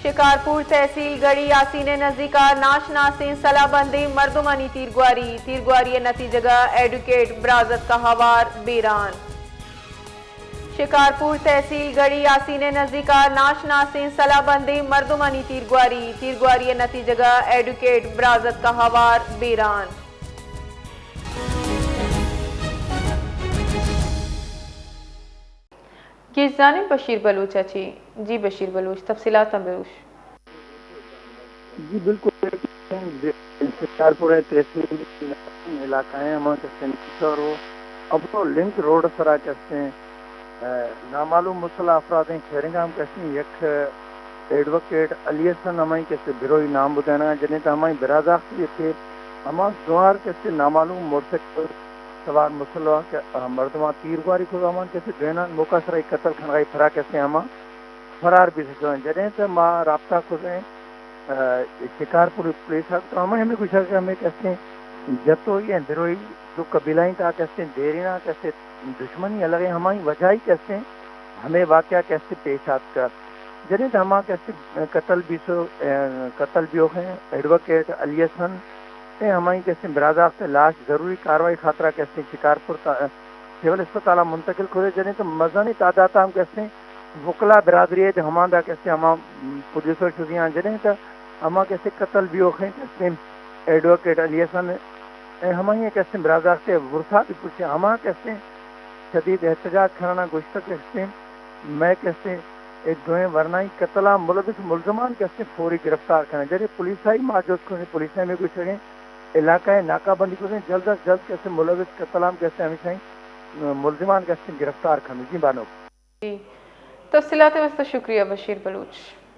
شکارپور تحصیل گڑی یاسین نزدیکا ناشناسین صلاح بندی مردمانی تیرگواری نتیجہ ایڈوکیٹ برازت کا ہوار بیران شکارپور تحصیل گڑی یاسین نزدیکا ناشناسین صلاح بندی مردمانی تیرگواری نتیجہ ایڈوکیٹ برازت کا ہوار بیران کی جانب بشیر بلوچ اچھی جی بشیر بلوچ تفصیلات بلوچ جی بالکل شکارپور تحصیل علاقہ ہے ہمارے سینٹر اب تو لنک روڈ سرا کہتے ہیں نامعلوم مسلح افراد ہیں کھیرنگا ہم کہتے ہیں یک ایڈوکیٹ علی حسن ہمیں کہتے بروئی نام بتانا جنہیں تو ہمیں براداخت یہ تھے ہمارے دوار کہتے نامعلوم موٹر سائیکل سوار مسلح مردمان تیرگواری کو ہمان کہتے بینان موقع سرائی قتل کھنگائی فرا کہتے ہیں ہمیں فرار بھی سکتے ہیں جنہیں تو ماں رابطہ کھل رہے ہیں شکارپور پولیس تو ہمیں کچھ ہے کہ ہمیں کہتے ہیں جتوئی اندروئی جو قبیلائیں کا کہتے ہیں دیرینا کہتے دشمنی الگ ہے ہماری وجہ ہی کہتے ہیں ہمیں واقعہ کیسے پیش آت کا جنہیں تو ہمارا کیسے قتل بھی ہو گئے ایڈوکیٹ علی حسن ہماری کیسے برادر سے لاش ضروری کاروائی خاطرہ کیسے شکارپور سول اسپتال منتقل کھولے جنہیں تو مزانی تعداد ہم کیسے وکلا برادری ہے جو ہمارا کیسے ہم پولیسوں شدیاں جنہیں تو ہما کیسے قتل بھی ہو گئے کیسے ایڈوکیٹ علی حسن ہمیں کیسے برادر سے ورثہ بھی پوچھے ہما کیسے شدید احتجاج کھانا گوشت کیسے میں کیسے ایک دوئیں ورنائی قتلہ ملوث ملزمان کیسے فوری گرفتار کریں جیسے پولیسائی موجود کو پولیسیں میں کچھ ہیں علاقہ ناکہ بندی کو جلد از جلد کیسے ملوث قتلام کیسے ہمیشہ ملزمان کیسے گرفتار کریں جی بانو جی تفصیلات واسطے شکریہ بشیر بلوچ